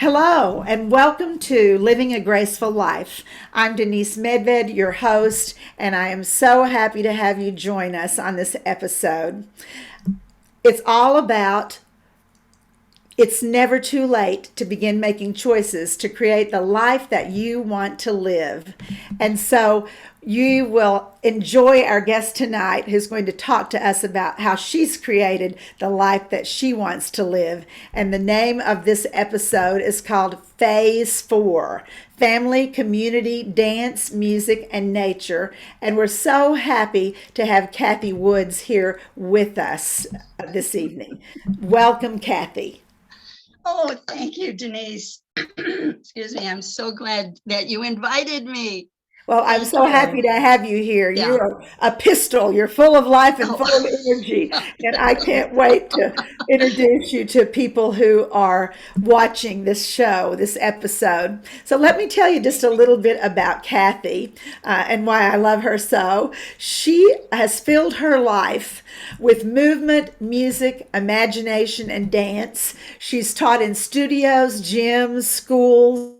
Hello, and welcome to Living a Graceful Life. I'm Denise Medved, your host, and I am so happy to have you join us on this episode. It's all about it's never too late to begin making choices to create the life that you want to live. And so you will enjoy our guest tonight, who's going to talk to us about how she's created the life that she wants to live. And the name of this episode is called Phase 4: Family, Community, Dance, Music, and Nature. And we're so happy to have Kathy Woods here with us this evening. Welcome, Kathy. Oh, thank you, Denise. Excuse me. I'm so glad that you invited me. Well, I'm Thank so happy you. to have you here. Yeah. You're a pistol. You're full of life and full of Oh, energy. And I can't wait to introduce you to people who are watching this show, this episode. So let me tell you just a little bit about Kathy and why I love her so. She has filled her life with movement, music, imagination, and dance. She's taught in studios, gyms, schools,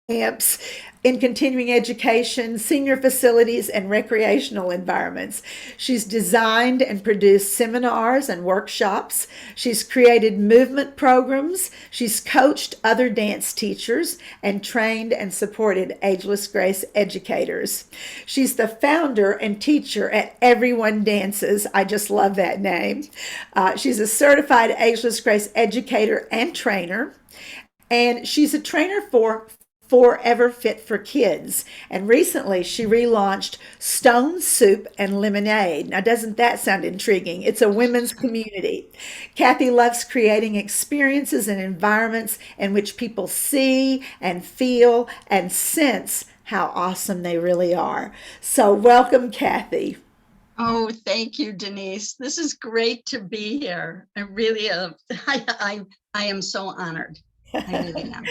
camps, in continuing education, senior facilities, and recreational environments. She's designed and produced seminars and workshops. She's created movement programs. She's coached other dance teachers and trained and supported Ageless Grace educators. She's the founder and teacher at Everyone Dances. I just love that name. She's a certified Ageless Grace educator and trainer. And she's a trainer for Forever Fit for Kids. And recently she relaunched Stone Soup and Lemonade. Now, doesn't that sound intriguing? It's a women's community. Kathy loves creating experiences and environments in which people see and feel and sense how awesome they really are. So, welcome, Kathy. oh, thank you, Denise. This is great to be here. I really am. I am so honored. I really am.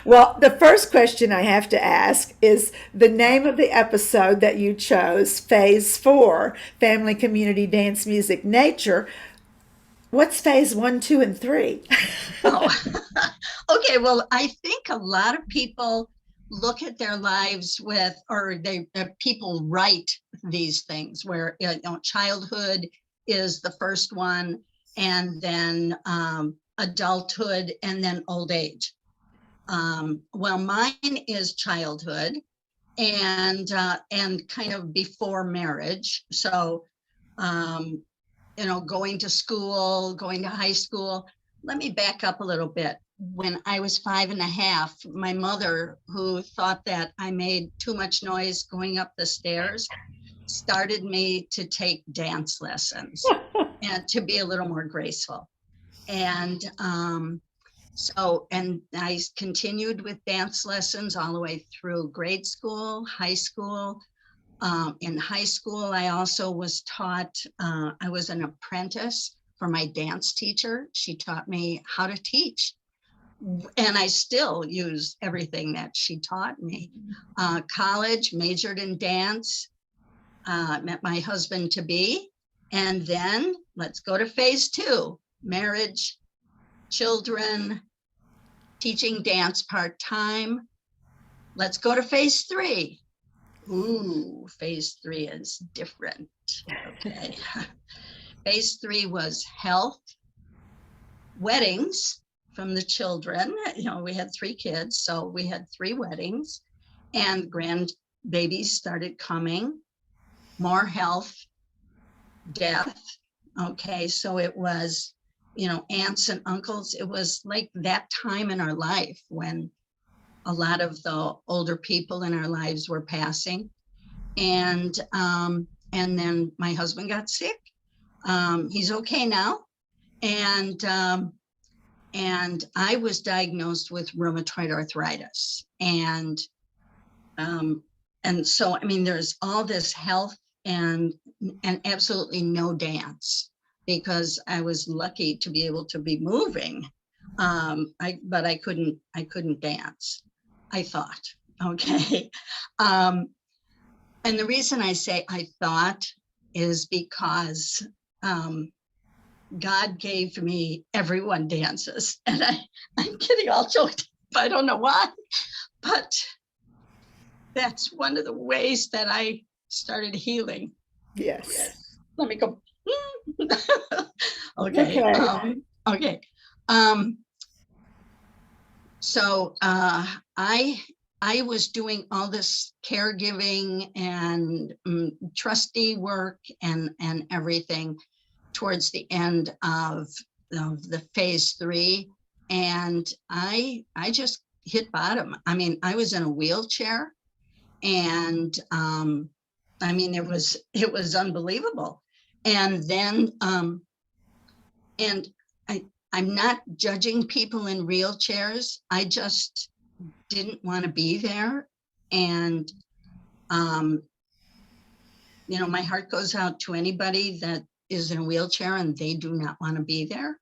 Well, the first question I have to ask is the name of the episode that you chose, Phase 4: Family, Community, Dance, Music, Nature. What's phase 1, 2, and 3? Oh, okay. Well, I think a lot of people look at their lives with, or people write these things where, childhood is the first one, and then adulthood, and then old age. Well, mine is childhood and kind of before marriage. So, um, going to school, going to high school. Let me back up a little bit. When I was 5 and a half, my mother, who thought that I made too much noise going up the stairs, started me to take dance lessons and to be a little more graceful. And and I continued with dance lessons all the way through grade school, high school. In high school, I also was taught, I was an apprentice for my dance teacher. She taught me how to teach. And I still use everything that she taught me. College, majored in dance, met my husband to be. And then let's go to phase 2: marriage, children, teaching dance part time. Let's go to phase 3. Ooh, phase 3 is different. Okay. Phase 3 was health, weddings from the children. We had 3 kids, so we had 3 weddings, and grandbabies started coming, more health, death. Okay, so it was, aunts and uncles. It was like that time in our life when a lot of the older people in our lives were passing. And then my husband got sick. He's okay now. And I was diagnosed with rheumatoid arthritis. And so, I mean, there's all this health and absolutely no dance, because I was lucky to be able to be moving. But I couldn't dance, I thought. Okay. And the reason I say I thought is because God gave me Everyone Dances. And I'm getting all choked. I don't know why, but that's one of the ways that I started healing. Yes. Let me go. Okay. Okay. Okay. So I was doing all this caregiving and trustee work and everything towards the end of the phase 3, and I just hit bottom. I mean, I was in a wheelchair, and I mean, it was unbelievable. And then and I'm not judging people in wheelchairs. I just didn't want to be there. And, my heart goes out to anybody that is in a wheelchair and they do not want to be there.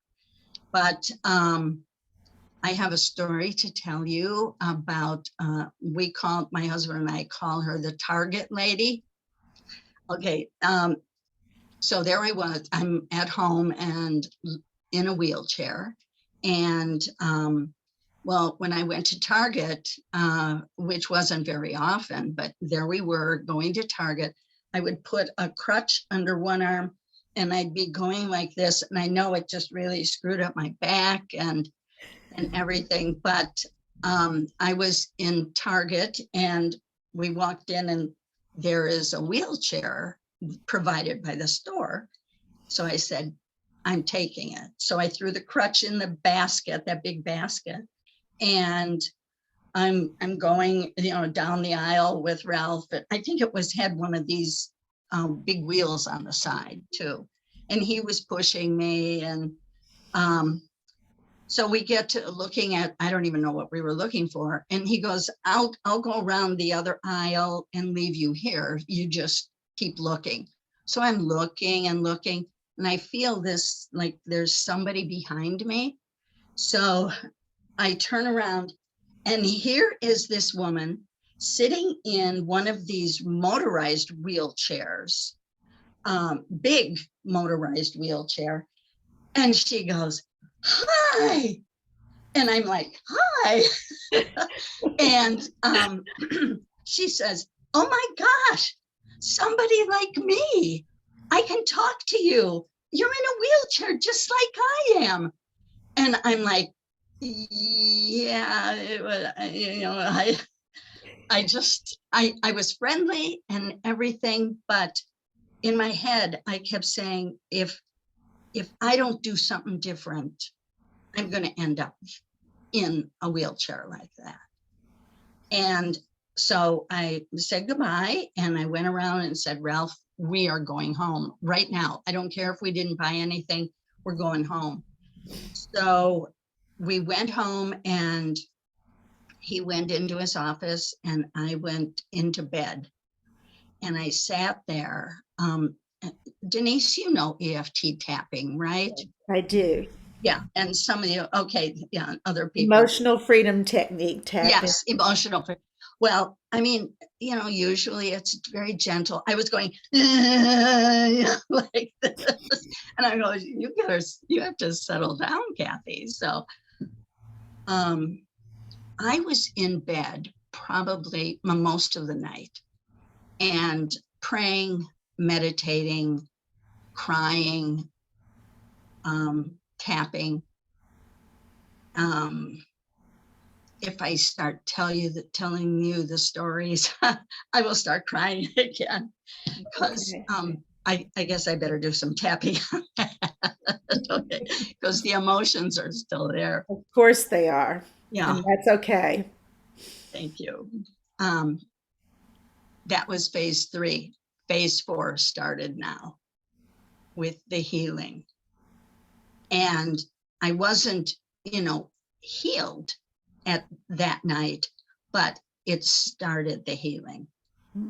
But I have a story to tell you about, my husband and I call her the Target lady. Okay. So there I was, I'm at home and in a wheelchair. And well, when I went to Target, which wasn't very often, but there we were going to Target, I would put a crutch under one arm and I'd be going like this. And I know it just really screwed up my back and everything. But I was in Target and we walked in and there is a wheelchair provided by the store. So I said, I'm taking it. So I threw the crutch in the basket, that big basket, and I'm going, down the aisle with Ralph. I think it had one of these big wheels on the side too, and he was pushing me, and so we get to looking at, I don't even know what we were looking for, and he goes, I'll go around the other aisle and leave you here. You just keep looking. So I'm looking and looking, and I feel this, like there's somebody behind me. So I turn around, and here is this woman sitting in one of these motorized wheelchairs, big motorized wheelchair. And she goes, hi. And I'm like, hi. And she says, oh my gosh, somebody like me. I can talk to you. You're in a wheelchair just like I am. And I'm like, yeah, it was, I was friendly and everything, but in my head, I kept saying, if I don't do something different, I'm going to end up in a wheelchair like that. And so I said goodbye and I went around and said, Ralph, we are going home right now. I don't care if we didn't buy anything, we're going home. So we went home and he went into his office and I went into bed and I sat there. Denise, you know EFT tapping, right? I do. Yeah. And some of you, okay. Yeah. Other people. Emotional freedom technique tapping. Yes. Emotional. Well, I mean, usually it's very gentle. I was going like this. And I go, you have to settle down, Kathy. So I was in bed probably most of the night and praying, meditating, crying, tapping. If I start telling you the stories, I will start crying again because I guess I better do some tapping because the emotions are still there. Of course they are. Yeah. And that's okay. Thank you. That was phase 3. Phase 4 started now with the healing. And I wasn't, healed at that night, but it started the healing.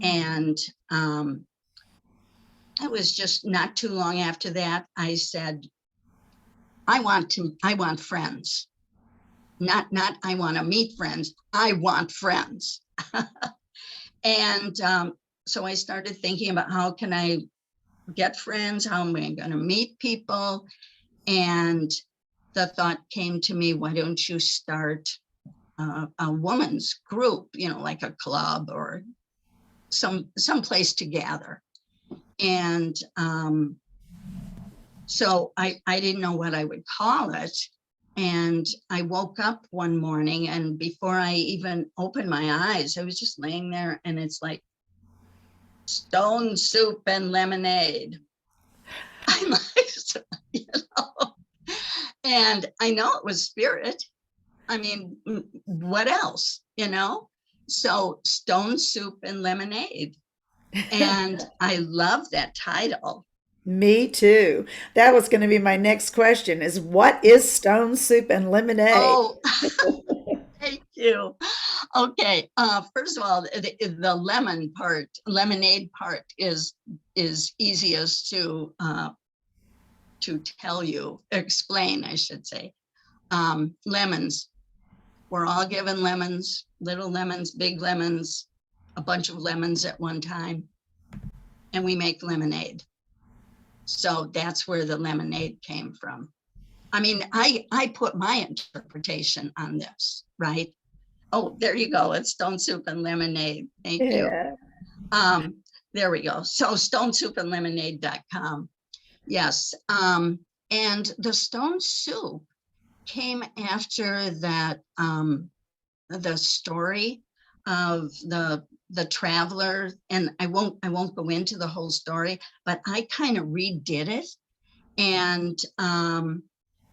And it was just not too long after that, I said, I want friends. Not I want to meet friends. I want friends. And so I started thinking about how can I get friends? How am I going to meet people? And the thought came to me, why don't you start a woman's group, like a club or some place to gather. And so I didn't know what I would call it. And I woke up one morning, and before I even opened my eyes, I was just laying there, and it's like stone soup and lemonade. I'm like, and I know it was spirit. I mean, what else, So stone soup and lemonade. And I love that title. Me too. That was going to be my next question is what is stone soup and lemonade? Oh, thank you. Okay. First of all, the lemonade part is easiest to explain, I should say. Lemons. We're all given lemons, little lemons, big lemons, a bunch of lemons at one time, and we make lemonade. So that's where the lemonade came from. I mean, I put my interpretation on this, right? Oh, there you go. It's stone soup and lemonade. Thank you. Yeah. There we go. So stonesoupandlemonade.com. Yes. And the stone soup came after that, the story of the traveler, and I won't go into the whole story, but I kind of redid it and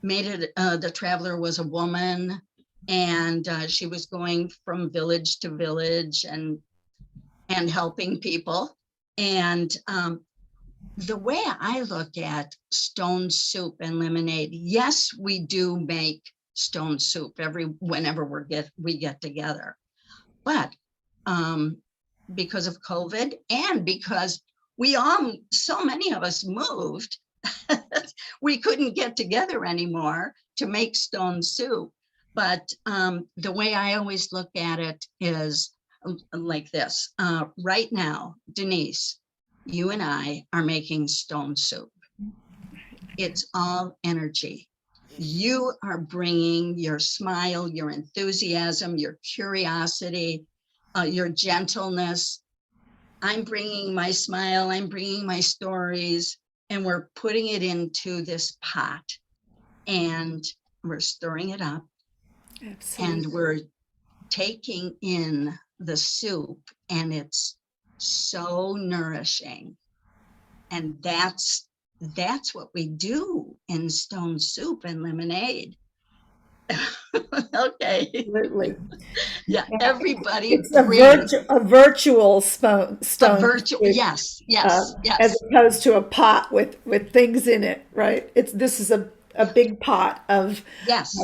made it, the traveler was a woman, and she was going from village to village and helping people. And the way I look at stone soup and lemonade, yes, we do make stone soup whenever we get together, but because of COVID and because so many of us moved, we couldn't get together anymore to make stone soup. But the way I always look at it is like this. Right now, Denise, you and I are making stone soup. It's all energy. You are bringing your smile, your enthusiasm, your curiosity, your gentleness. I'm bringing my smile, I'm bringing my stories, and we're putting it into this pot, and we're stirring it up. Absolutely. And we're taking in the soup, and it's so nourishing. And that's what we do in stone soup and lemonade. Okay. Absolutely. Yeah, everybody. It's a virtual stone soup, yes, yes. as opposed to a pot with things in it, right? This is a big pot of yes,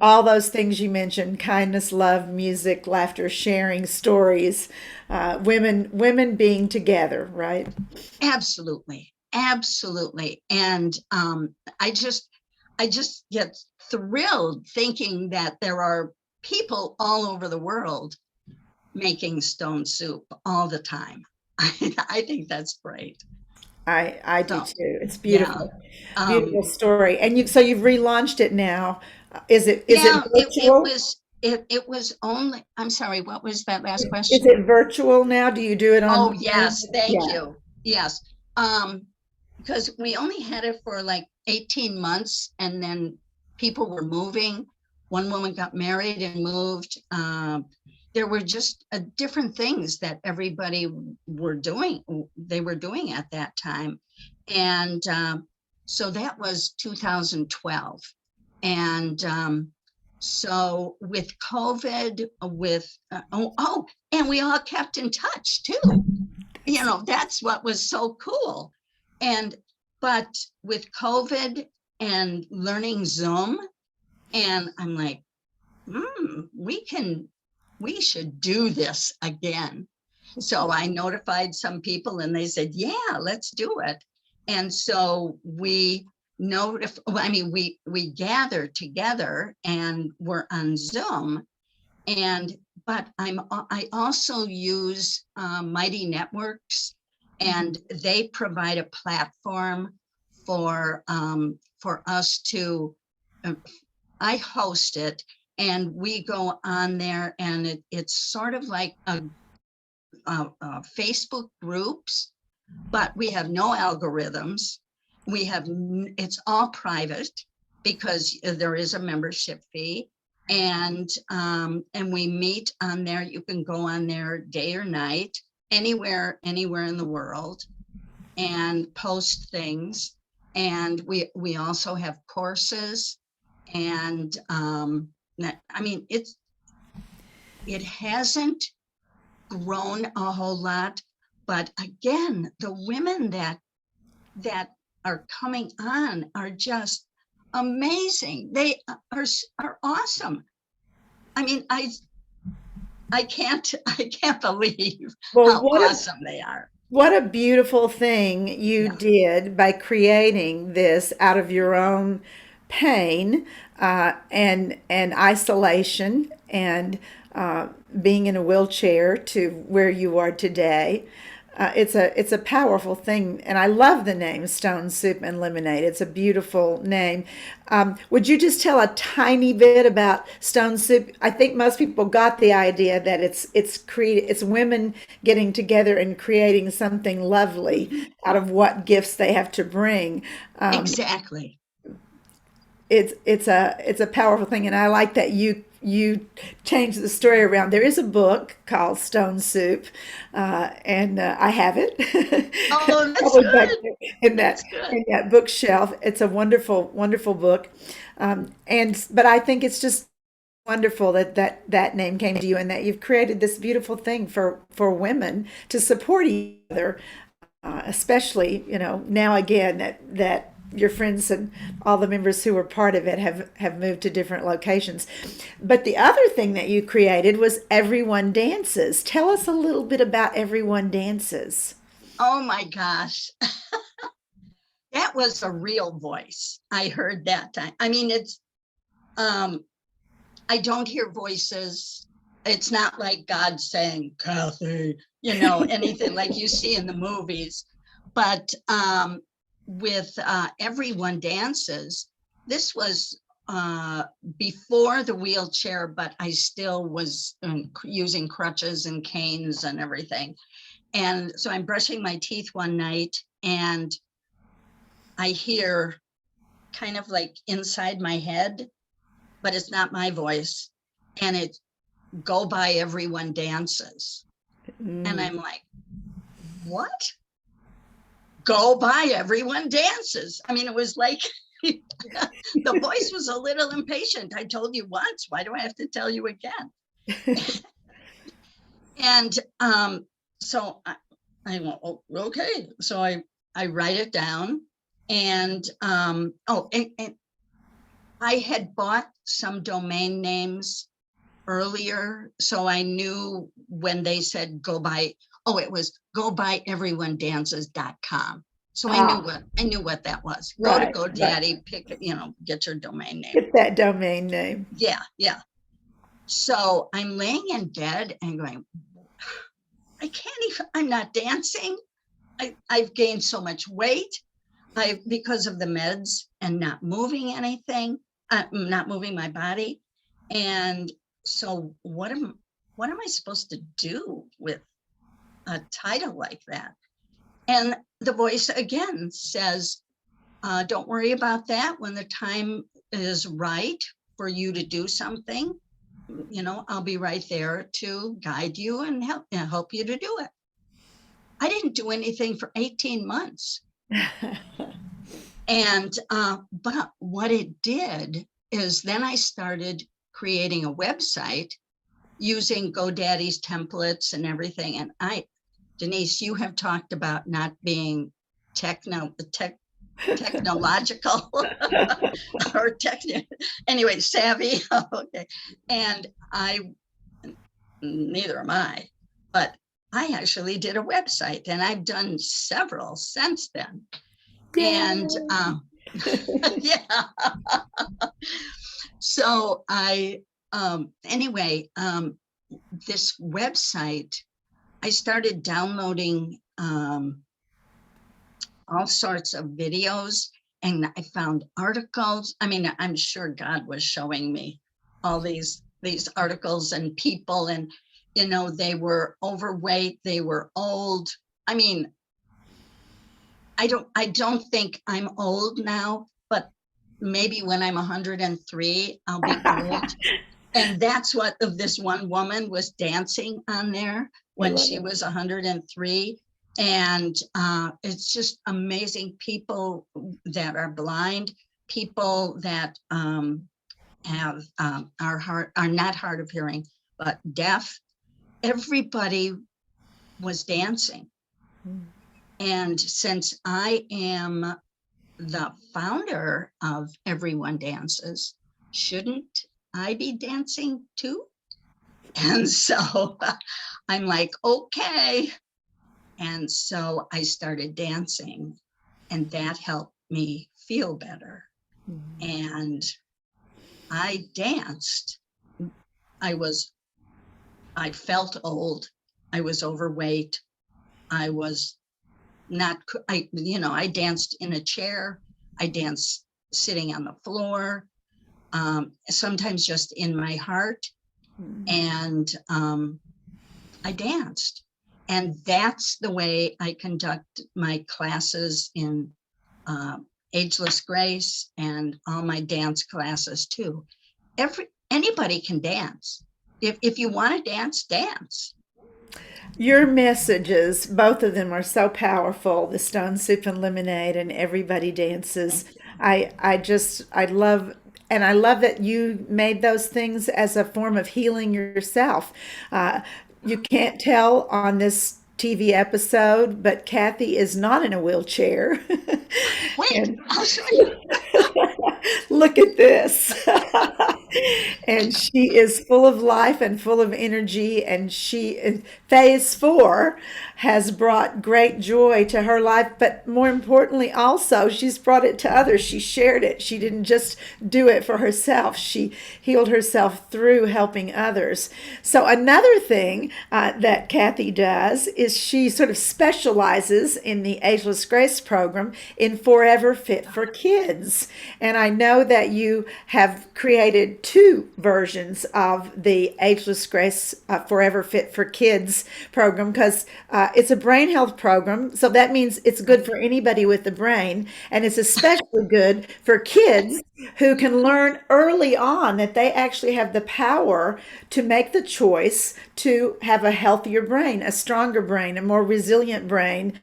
all those things you mentioned: kindness, love, music, laughter, sharing, stories, women being together, right? Absolutely, absolutely. And I just get thrilled thinking that there are people all over the world making stone soup all the time. I think that's great. I do So, too. It's beautiful. yeah. Beautiful story. And you've relaunched it now. Is it Yeah, virtual? it was only, I'm sorry, what was that last Is question? it virtual now? Do you do it Oh, on Zoom? yes, thank Yeah. you. Yes. Because we only had it for like 18 months, and then people were moving. One woman got married and moved. There were just different things that everybody they were doing at that time. And so that was 2012. And so with COVID, and we all kept in touch too. That's what was so cool. But with COVID and learning Zoom, and I'm like, we should do this again. So I notified some people, and they said, yeah, let's do it. And so we gathered together and we're on Zoom. But I also use Mighty Networks, and they provide a platform for us to. I host it, and we go on there, and it's sort of like Facebook groups, but we have no algorithms. It's all private because there is a membership fee, and we meet on there. You can go on there day or night, anywhere in the world, and post things. And we also have courses, and I mean, it hasn't grown a whole lot, but again, the women that are coming on are just amazing. They are awesome. I mean, I can't believe Well, how awesome they are. what a beautiful thing you Yeah, did by creating this out of your own pain and isolation and being in a wheelchair to where you are today. It's a powerful thing, and I love the name Stone Soup and Lemonade. It's a beautiful name. Would you just tell a tiny bit about Stone Soup? I think most people got the idea that it's women getting together and creating something lovely out of what gifts they have to bring. Um, exactly. it's a powerful thing, and I like that you changed the story around. There is a book called Stone Soup, and I have it Oh, that's probably back good. there That's good. in that bookshelf. It's a wonderful book, and but I think it's just wonderful that name came to you and that you've created this beautiful thing for women to support each other, especially now again that your friends and all the members who were part of it have moved to different locations. But the other thing that you created was Everyone Dances. Tell us a little bit about Everyone Dances. Oh my gosh. That was a real voice I heard that time. I mean, um, I don't hear voices. It's not like God saying, Kathy, anything like you see in the movies. But with Everyone Dances, this was before the wheelchair, but I still was using crutches and canes and everything. And so I'm brushing my teeth one night, and I hear kind of like inside my head, but it's not my voice. And it go by Everyone Dances. And Mm, I'm like, what? Go by Everyone Dances. I mean, it was like the voice was a little impatient. I told you once, why do I have to tell you again? And so I went, oh, okay. So I write it down, and and I had bought some domain names earlier, so I knew when they said go by, it was gobuyeveryonedances.com. So ah, I knew what that was. Go to right, right. GoDaddy, pick, get your domain name. Get that domain name. Yeah, yeah. So I'm laying in bed and going, I can't even, I'm not dancing. I've gained so much weight. Because of the meds and not moving anything, not moving my body. And so what am I supposed to do with a title like that? And the voice again says, don't worry about that. When the time is right for you to do something, I'll be right there to guide you and help you to do it. I didn't do anything for 18 months. And but what it did is then I started creating a website using GoDaddy's templates and everything. And Denise, you have talked about not being technological or anyway, savvy. Okay. And neither am I, but I actually did a website, and I've done several since then. And Yay. yeah. So anyway, this website, I started downloading all sorts of videos, and I found articles. I mean, I'm sure God was showing me all these articles and people, and they were overweight, they were old. I mean, I don't think I'm old now, but maybe when I'm 103, I'll be old. And that's what this one woman was dancing on there I when love she it. was 103. And it's just amazing. People that are blind, people that have are not hard of hearing, but deaf. Everybody was dancing. And since I am the founder of Everyone Dances, shouldn't I be dancing too? And so I'm like, okay. And so I started dancing, and that helped me feel better. And I danced. I felt old. I was overweight. I was not, I danced in a chair. I danced sitting on the floor, sometimes just in my heart. And I danced. And that's the way I conduct my classes in Ageless Grace and all my dance classes too. Anybody can dance. If you want to dance, dance. Your messages, both of them are so powerful. The Stone Soup and Lemonade and Everybody Dances. I love, and I love that you made those things as a form of healing yourself. You can't tell on this TV episode, but Kathy is not in a wheelchair. Wait, And I'll show you. look at this. And she is full of life and full of energy. And phase 4 has brought great joy to her life. But more importantly, also, she's brought it to others. She shared it. She didn't just do it for herself. She healed herself through helping others. So another thing that Kathy does is she sort of specializes in the Ageless Grace program in Forever Fit for Kids. And I know that you have created 2 versions of the Ageless Grace Forever Fit for Kids program, because it's a brain health program. So that means it's good for anybody with the brain. And it's especially good for kids who can learn early on that they actually have the power to make the choice to have a healthier brain, a stronger brain, a more resilient brain,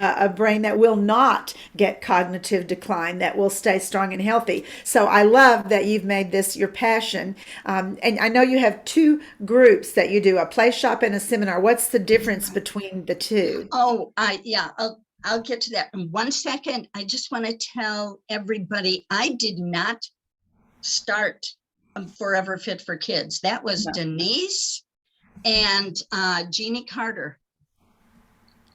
a brain that will not get cognitive decline, that will stay strong and healthy. So I love that you've made this your passion. And I know you have 2 groups that you do, a play shop and a seminar. What's the difference between the 2? Oh, yeah, I'll get to that in 1 second. I just want to tell everybody, I did not start Forever Fit for Kids. That was Denise and Jeannie Carter.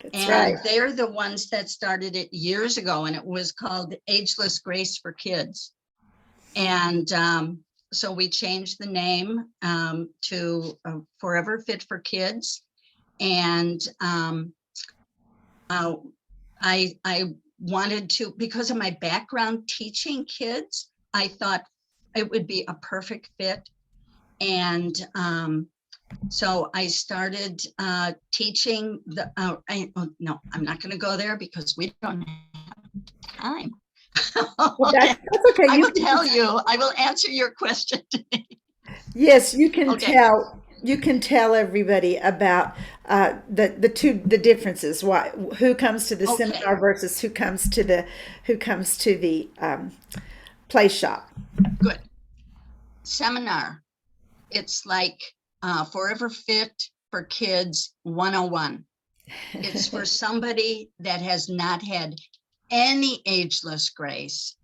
That's And right. they're the ones that started it years ago, and it was called Ageless Grace for Kids. And so we changed the name to Forever Fit for Kids. And I wanted to, because of my background teaching kids, I thought it would be a perfect fit. And so I started teaching no, I'm not going to go there because we don't have time. Well, Okay, that's okay. I will tell you, I will answer your question today. Yes, you can Okay, tell. You can tell everybody about the differences. Why, who comes to the okay, seminar versus who comes to the play shop. good. Seminar. It's like Forever Fit for Kids 101. It's for somebody that has not had any ageless grace,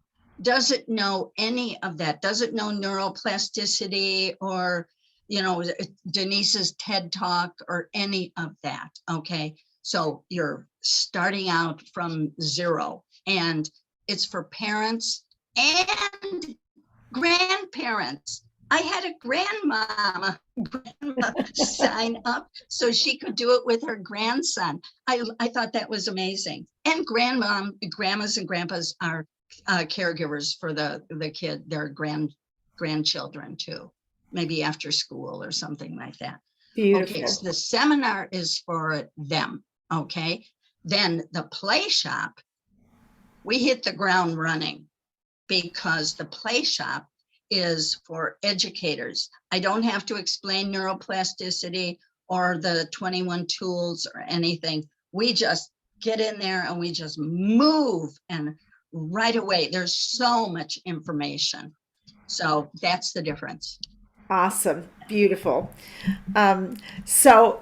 doesn't know any of that, doesn't know neuroplasticity or, Denise's TED Talk or any of that. Okay. So you're starting out from 0, and it's for parents and grandparents. I had a grandma sign up so she could do it with her grandson. I thought that was amazing. And grandmas and grandpas are caregivers for the kid, their grandchildren too. maybe after school or something like that. Okay, Beautiful. so the seminar is for them. Okay, then the play shop, we hit the ground running because the play shop is for educators. I don't have to explain neuroplasticity or the 21 tools or anything. We just get in there and we just move, and right away there's so much information. So that's the difference. Awesome. Beautiful. Um, so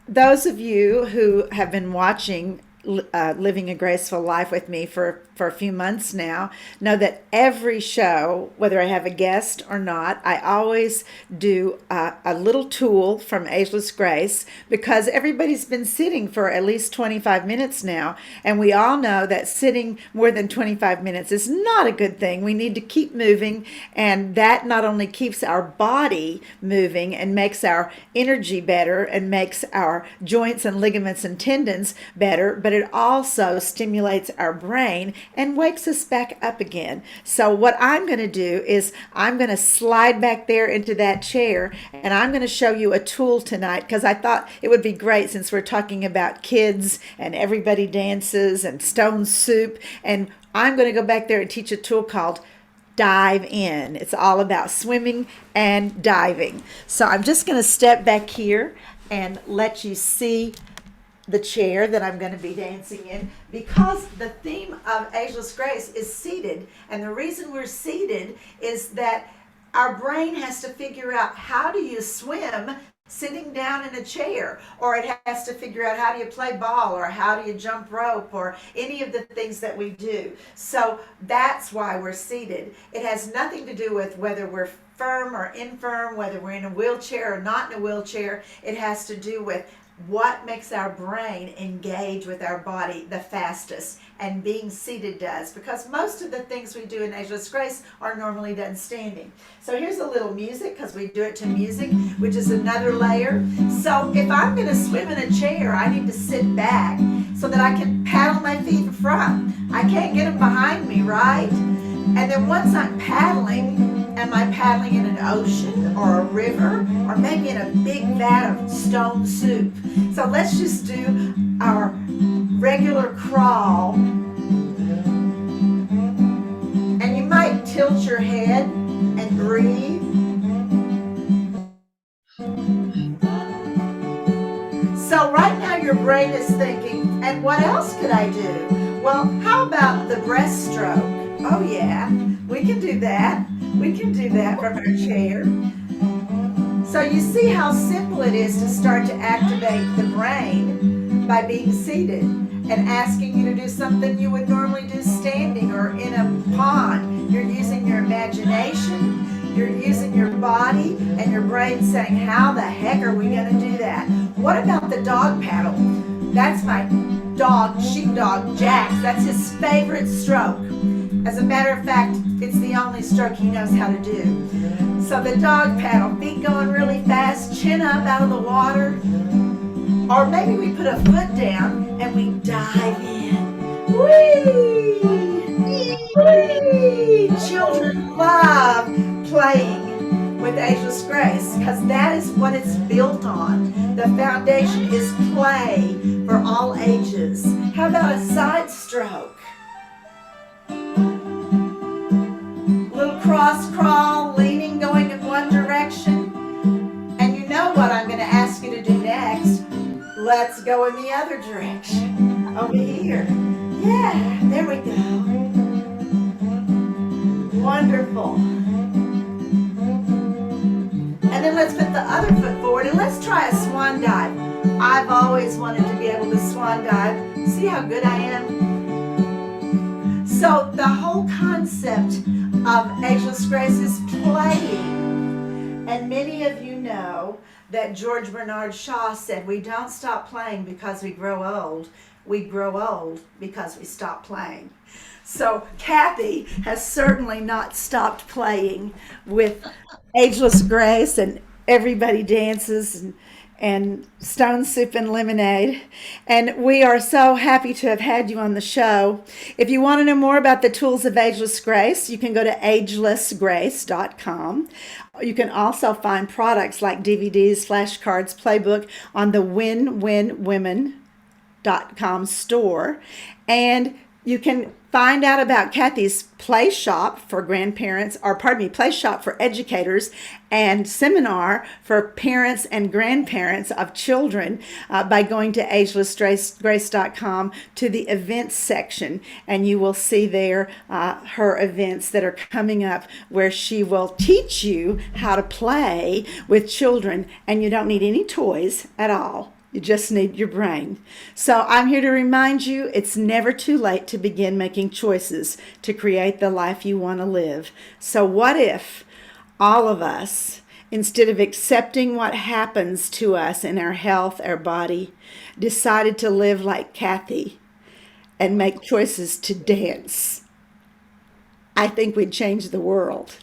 those of you who have been watching Living a Graceful Life with me for a few months now know that every show, whether I have a guest or not, I always do a little tool from Ageless Grace, because everybody's been sitting for at least 25 minutes now. And we all know that sitting more than 25 minutes is not a good thing. We need to keep moving. And that not only keeps our body moving and makes our energy better and makes our joints and ligaments and tendons better, but it also stimulates our brain and wakes us back up again. So what I'm going to do is I'm going to slide back there into that chair, and I'm going to show you a tool tonight, because I thought it would be great, since we're talking about kids and everybody dances and stone soup. And I'm going to go back there and teach a tool called Dive In. It's all about swimming and diving. So I'm just going to step back here and let you see the chair that I'm going to be dancing in, because the theme of Ageless Grace is seated. And the reason we're seated is that our brain has to figure out, how do you swim sitting down in a chair, or it has to figure out, how do you play ball, or how do you jump rope, or any of the things that we do. So that's why we're seated. It has nothing to do with whether we're firm or infirm, whether we're in a wheelchair or not in a wheelchair. It has to do with what makes our brain engage with our body the fastest, and being seated does, because most of the things we do in Ageless Grace are normally done standing. So here's a little music, because we do it to music, which is another layer. So if I'm going to swim in a chair, I need to sit back so that I can paddle my feet in front. I can't get them behind me, right? And then once I'm paddling, am I paddling in an ocean or a river, or maybe in a big vat of stone soup? So let's just do our regular crawl. And you might tilt your head and breathe. So right now your brain is thinking, and what else could I do? Well, how about the breaststroke? Oh yeah, we can do that. We can do that from our chair. So you see how simple it is to start to activate the brain by being seated, and asking you to do something you would normally do standing or in a pond. You're using your imagination, you're using your body, and your brain saying, how the heck are we going to do that? What about the dog paddle? That's my dog, sheepdog, Jax. That's his favorite stroke. As a matter of fact, it's the only stroke he knows how to do. So the dog paddle, feet going really fast, chin up out of the water. Or maybe we put a foot down and we dive in. Whee! Whee! Children love playing with Ageless Grace, because that is what it's built on. The foundation is play for all ages. How about a side stroke? Little cross crawl, leaning, going in one direction. And you know what I'm going to ask you to do next. Let's go in the other direction. Over here. Yeah, there we go. Wonderful. And then let's put the other foot forward, and let's try a swan dive. I've always wanted to be able to swan dive. See how good I am? So the whole concept of Ageless Grace is playing. And many of you know that George Bernard Shaw said, we don't stop playing because we grow old. We grow old because we stop playing. So Kathy has certainly not stopped playing with Ageless Grace, and everybody dances, and Stone Soup and Lemonade. And we are so happy to have had you on the show. If you want to know more about the tools of Ageless Grace, you can go to agelessgrace.com. You can also find products like DVDs, flashcards, playbook on the winwinwomen.com store. And you can find out about Kathy's play shop for grandparents, or pardon me, play shop for educators and seminar for parents and grandparents of children by going to agelessgrace.com to the events section. And you will see there her events that are coming up where she will teach you how to play with children, and you don't need any toys at all. You just need your brain. So I'm here to remind you it's never too late to begin making choices to create the life you want to live. So what if all of us, instead of accepting what happens to us in our health, our body, decided to live like Kathy and make choices to dance? I think we'd change the world.